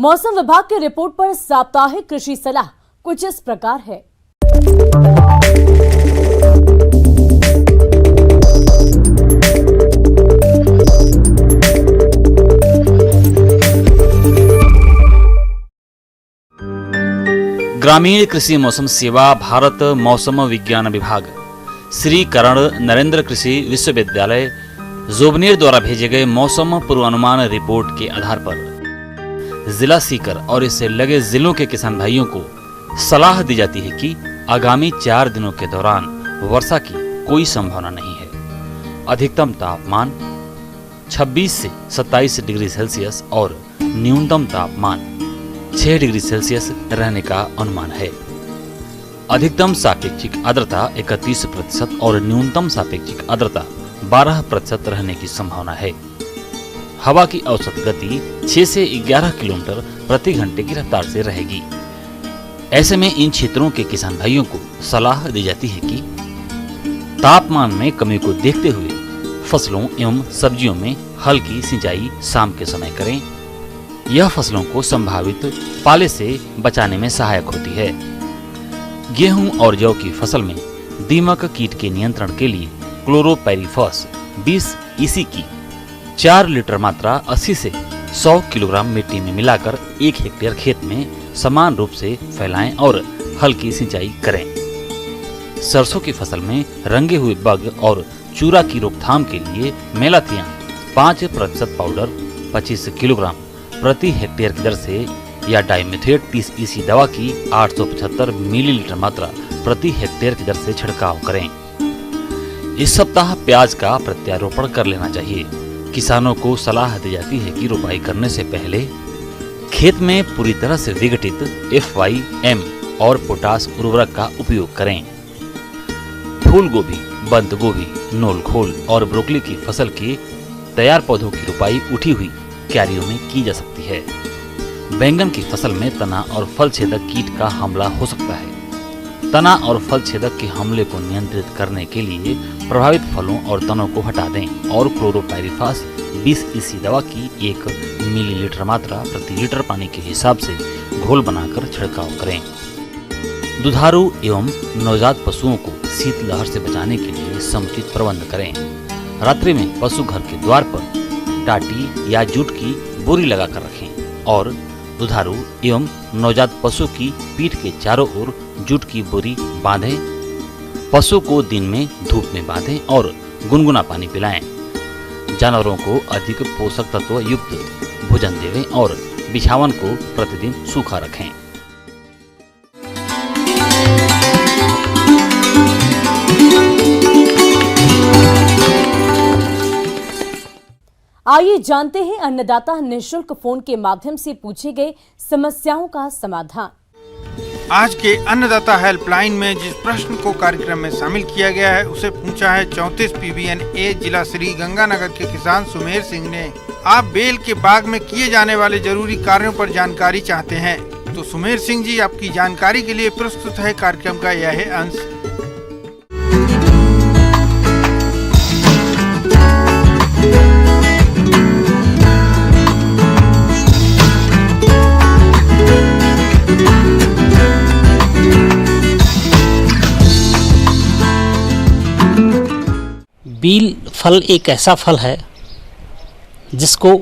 मौसम विभाग की रिपोर्ट पर साप्ताहिक कृषि सलाह कुछ इस प्रकार है। ग्रामीण कृषि मौसम सेवा भारत मौसम विज्ञान विभाग श्री कर्ण नरेंद्र कृषि विश्वविद्यालय जोबनेर द्वारा भेजे गए मौसम पूर्वानुमान रिपोर्ट के आधार पर जिला सीकर और इससे लगे जिलों के किसान भाइयों को सलाह दी जाती है कि आगामी 4 दिनों के दौरान वर्षा की कोई संभावना नहीं है। अधिकतम तापमान 26 से 27 डिग्री सेल्सियस और न्यूनतम तापमान 6 डिग्री सेल्सियस रहने का अनुमान है। अधिकतम सापेक्षिक आर्द्रता 31% और न्यूनतम सापेक्षिक आर्द्रता 12% रहने की संभावना है। हवा की औसत गति 6 से 11 किलोमीटर प्रति घंटे की रफ्तार से रहेगी। ऐसे में इन क्षेत्रों के किसान भाइयों को सलाह दी जाती है कि तापमान में कमी को देखते हुए फसलों एवं सब्जियों में हल्की सिंचाई शाम के समय करें। यह फसलों को संभावित पाले से बचाने में सहायक होती है। गेहूं और जौ की फसल में दीमक कीट के नियंत्रण के लिए क्लोरोपाइरीफॉस 20 EC की 4 लीटर मात्रा 80 से 100 किलोग्राम मिट्टी में मिलाकर 1 हेक्टेयर खेत में समान रूप से फैलाएं और हल्की सिंचाई करें। सरसों की फसल में रंगे हुए बग और चूरा की रोकथाम के लिए मेलाथियान 5% पाउडर 25 किलोग्राम प्रति हेक्टेयर की दर से या डाइमेथोएट 30 EC दवा की 875 मिलीलीटर मात्रा प्रति हेक्टेयर की दर से छिड़काव करें। इस सप्ताह प्याज का प्रत्यारोपण कर लेना चाहिए। किसानों को सलाह दी जाती है कि रोपाई करने से पहले खेत में पूरी तरह से विघटित FYM और पोटास उर्वरक का उपयोग करें। फूल गोभी, बंद गोभी, नोलखोल और ब्रोकली की फसल के तैयार पौधों की रोपाई उठी हुई क्यारियों में की जा सकती है। बैंगन की फसल में तना और फल छेदक कीट का हमला हो सकता है। तना और फल छेदक के हमले को नियंत्रित करने के लिए प्रभावित फलों और तनों को हटा दें और क्लोरोपाइरीफॉस 20 EC दवा की 1 मिलीलीटर मात्रा प्रति लीटर पानी के हिसाब से घोल बनाकर छिड़काव करें। दुधारू एवं नवजात पशुओं को शीतलहर से बचाने के लिए समुचित प्रबंध करें। रात्रि में पशु घर के द्वार पर टाटी या जूट की बोरी लगाकर रखें और दुधारू एवं नवजात पशु की पीठ के चारों ओर जूट की बोरी बांधें। पशु को दिन में धूप में बांधें और गुनगुना पानी पिलाएं। जानवरों को अधिक पोषक तत्व युक्त भोजन देवें और बिछावन को प्रतिदिन सूखा रखें। आइए जानते हैं अन्नदाता निःशुल्क फोन के माध्यम से पूछे गए समस्याओं का समाधान। आज के अन्नदाता हेल्पलाइन में जिस प्रश्न को कार्यक्रम में शामिल किया गया है उसे पूछा है 34 PBN-A जिला श्री गंगानगर के किसान सुमेर सिंह ने। आप बेल के बाग में किए जाने वाले जरूरी कार्यों पर जानकारी चाहते हैं तो सुमेर सिंह जी आपकी जानकारी के लिए प्रस्तुत है कार्यक्रम का यह अंश। बील फल एक ऐसा फल है जिसको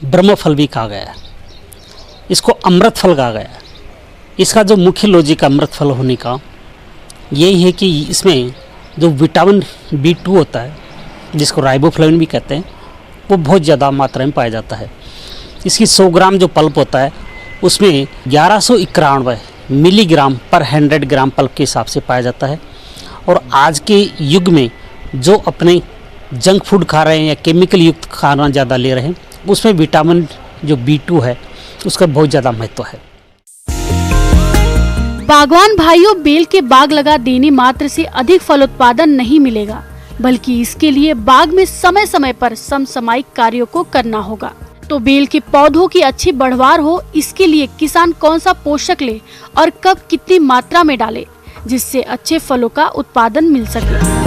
ब्रह्म फल भी कहा गया है। इसको अमृत फल कहा गया है। इसका जो मुख्य लॉजिक अमृत फल होने का यही है कि इसमें जो विटामिन B2 होता है जिसको राइबोफ्लेविन भी कहते हैं वो बहुत ज़्यादा मात्रा में पाया जाता है। इसकी 100 ग्राम जो पल्प होता है उसमें 1191 मिलीग्राम पर 100 ग्राम पल्प के हिसाब से पाया जाता है। और आज के युग में जो अपने जंक फूड खा रहे हैं या केमिकल युक्त खाना ज़्यादा ले रहे हैं उसमें विटामिन जो B2 है उसका बहुत ज़्यादा महत्व है। बागवान भाइयों, बेल के बाग लगा देने मात्र से अधिक फलोत्पादन नहीं मिलेगा, बल्कि इसके लिए बाग में समय समय पर समसामयिक कार्यों को करना होगा। तो बेल के पौधों की अच्छी बढ़वार हो, इसके लिए किसान कौन सा पोषक ले और कब कितनी मात्रा में डाले जिससे अच्छे फलों का उत्पादन मिल सके।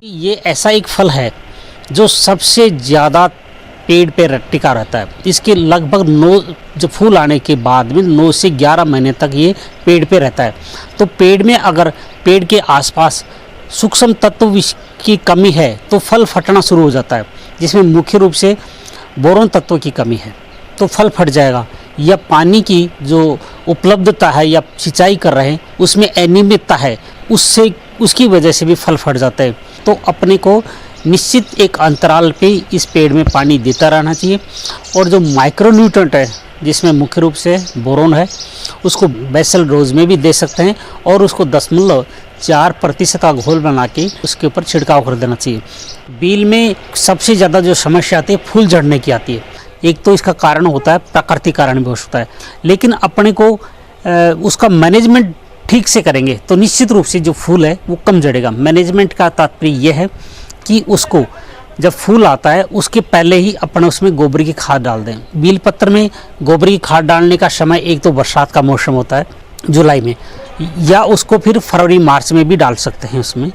ये ऐसा एक फल है जो सबसे ज़्यादा पेड़ पे टिका रहता है। इसके लगभग 9 जो फूल आने के बाद में 9 से 11 महीने तक ये पेड़ पे रहता है। तो पेड़ में अगर पेड़ के आसपास सूक्ष्म तत्व की कमी है तो फल फटना शुरू हो जाता है, जिसमें मुख्य रूप से बोरोन तत्व की कमी है तो फल फट जाएगा, या पानी की जो उपलब्धता है या सिंचाई कर रहे हैं उसमें अनियमितता है, उससे उसकी वजह से भी फल फट जाता है। तो अपने को निश्चित एक अंतराल पे इस पेड़ में पानी देता रहना चाहिए। और जो माइक्रोन्यूट्रेंट है जिसमें मुख्य रूप से बोरोन है उसको बेसल डोज में भी दे सकते हैं, और उसको 0.4% का घोल बना के उसके ऊपर छिड़काव कर देना चाहिए। बेल में सबसे ज़्यादा जो समस्या आती है फूल झड़ने की आती है। एक तो इसका कारण होता है, प्राकृतिक कारण भी हो सकता है, लेकिन अपने को उसका मैनेजमेंट ठीक से करेंगे तो निश्चित रूप से जो फूल है वो कम झड़ेगा। मैनेजमेंट का तात्पर्य यह है कि उसको जब फूल आता है उसके पहले ही अपने उसमें गोबर की खाद डाल दें। बेल पत्र में गोबर की खाद डालने का समय एक तो बरसात का मौसम होता है जुलाई में, या उसको फिर फरवरी मार्च में भी डाल सकते हैं। उसमें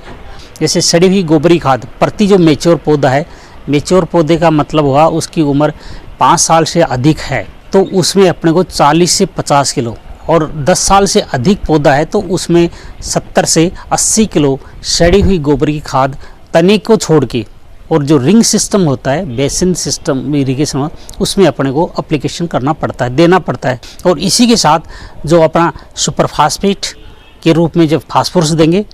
जैसे सड़ी हुई गोबरी खाद प्रति जो मेच्योर पौधा है, मेच्योर पौधे का मतलब हुआ उसकी उम्र 5 साल से अधिक है तो उसमें अपने को 40 से 50 किलो, और 10 साल से अधिक पौधा है तो उसमें 70 से 80 किलो सड़ी हुई गोबर की खाद तने को छोड़ के, और जो रिंग सिस्टम होता है बेसिन सिस्टम इरिगेशन उसमें अपने को अप्लीकेशन करना पड़ता है, देना पड़ता है। और इसी के साथ जो अपना सुपर फास्फेट के रूप में जब फास्फोरस देंगे,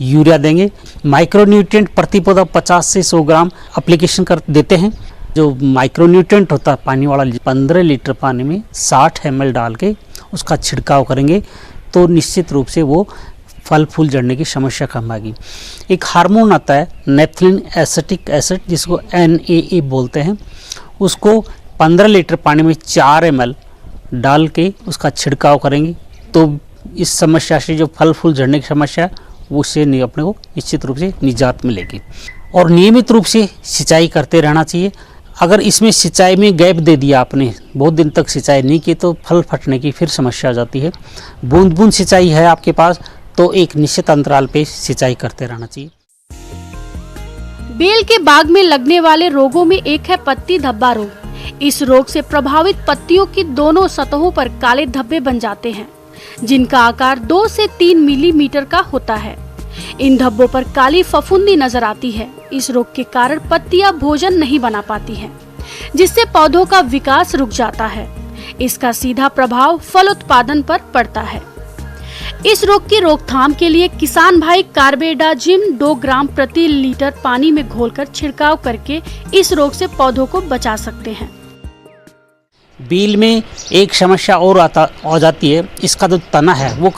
यूरिया देंगे, माइक्रोन्यूट्रिएंट प्रति पौधा 50 से 100 ग्राम अप्लीकेशन कर देते हैं। जो माइक्रोन्यूट्रिएंट होता है पानी वाला 15 लीटर पानी में 60 ml डाल के उसका छिड़काव करेंगे तो निश्चित रूप से वो फल फूल झड़ने की समस्या कम आएगी। एक हार्मोन आता है नेप्थलीन एसिटिक एसिड जिसको NAA बोलते हैं, उसको 15 लीटर पानी में 4 ml डाल के उसका छिड़काव करेंगे तो इस समस्या से जो फल फूल झड़ने की समस्या उससे अपने को निश्चित रूप से निजात मिलेगी। और नियमित रूप से सिंचाई करते रहना चाहिए। अगर इसमें सिंचाई में गैप दे दिया आपने, बहुत दिन तक सिंचाई नहीं की तो फल फटने की फिर समस्या आ जाती है। बूंद बूंद सिंचाई है आपके पास तो एक निश्चित अंतराल पे सिंचाई करते रहना चाहिए। बेल के बाग में लगने वाले रोगों में एक है पत्ती धब्बा रोग। इस रोग से प्रभावित पत्तियों की दोनों सतहों पर काले धब्बे बन जाते हैं जिनका आकार 2 से 3 मिलीमीटर का होता है। इन धब्बों पर काली फफूंदी नजर आती है। इस रोग के कारण पत्तियां भोजन नहीं बना पाती हैं, जिससे पौधों का विकास रुक जाता है। इसका सीधा प्रभाव फल उत्पादन पर पड़ता है। इस रोग की रोकथाम के लिए किसान भाई कार्बेडाजिम 2 ग्राम प्रति लीटर पानी में घोलकर छिड़काव करके इस रोग से पौधों को बचा सकते हैं। बेल में एक समस्या और आ जाती है, इसका जो तना है वो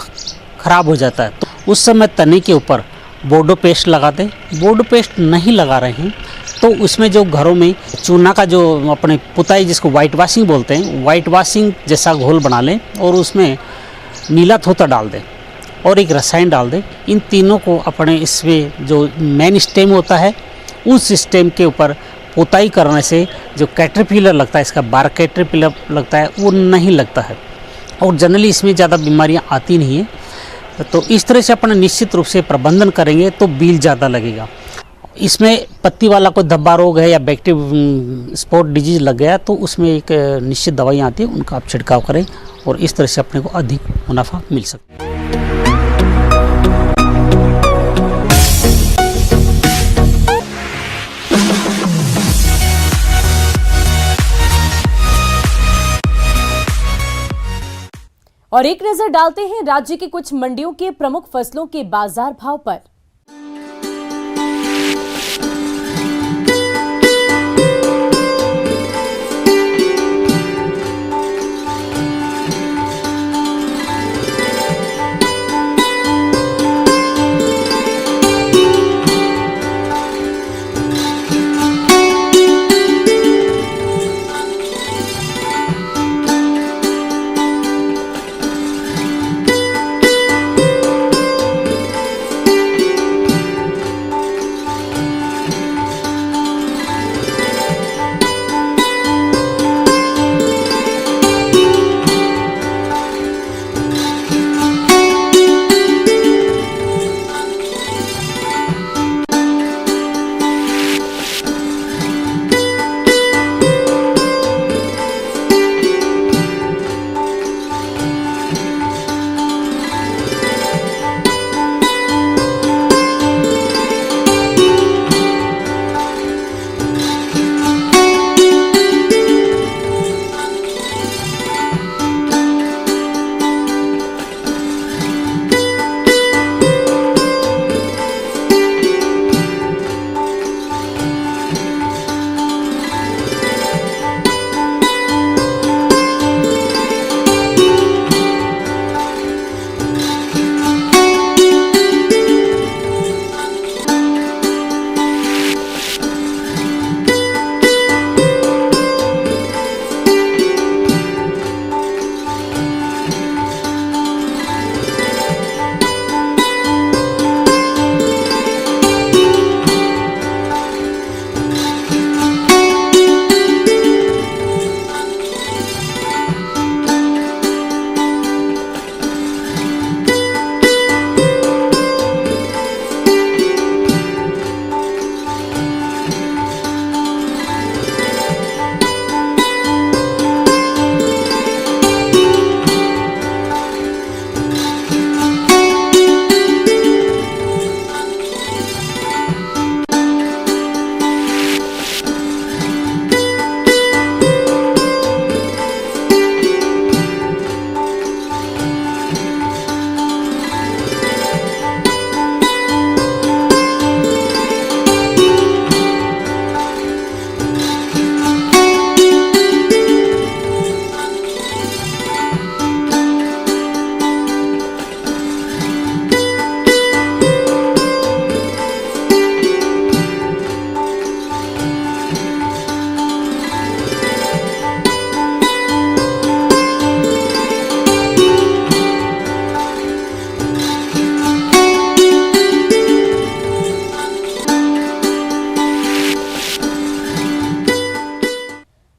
खराब हो जाता है तो उस समय तने के ऊपर बोर्डो पेस्ट लगा दें। बोर्डो पेस्ट नहीं लगा रहे हैं तो उसमें जो घरों में चूना का जो अपने पुताई जिसको वाइट वाशिंग बोलते हैं, वाइट वाशिंग जैसा घोल बना लें और उसमें नीला थोथा डाल दें और एक रसायन डाल दें। इन तीनों को अपने इसमें जो मेन स्टेम होता है उस स्टेम के ऊपर पुताई करने से जो कैटरपिलर लगता है, इसका बार कैटरपिलर लगता है वो नहीं लगता है और जनरली इसमें ज़्यादा बीमारियां आती नहीं है। तो इस तरह से अपना निश्चित रूप से प्रबंधन करेंगे तो बील ज़्यादा लगेगा। इसमें पत्ती वाला कोई धब्बा रोग है या बैक्टीरिया स्पॉट डिजीज लग गया तो उसमें एक निश्चित दवाइयाँ आती है, उनका आप छिड़काव करें और इस तरह से अपने को अधिक मुनाफा मिल सकता है। और एक नजर डालते हैं राज्य की कुछ मंडियों के प्रमुख फसलों के बाजार भाव पर।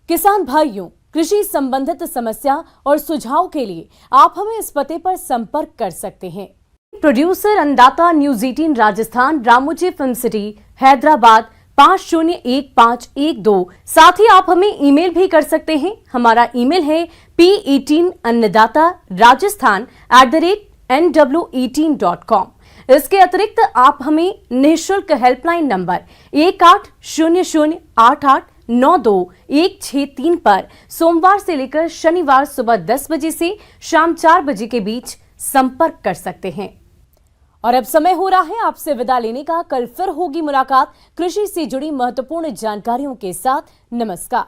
किसान भाइयों, कृषि संबंधित समस्या और सुझाव के लिए आप हमें इस पते पर संपर्क कर सकते हैं। प्रोड्यूसर अन्नदाता news 18 Rajasthan, Ramoji film city, Hyderabad 501512। साथ ही आप हमें ईमेल भी कर सकते हैं। हमारा ईमेल है p18annadatarajasthan@nw18.com। इसके अतिरिक्त आप हमें निःशुल्क हेल्पलाइन नंबर 180088921663 पर सोमवार से लेकर शनिवार सुबह 10 बजे से शाम 4 बजे के बीच संपर्क कर सकते हैं। और अब समय हो रहा है आपसे विदा लेने का। कल फिर होगी मुलाकात कृषि से जुड़ी महत्वपूर्ण जानकारियों के साथ। नमस्कार।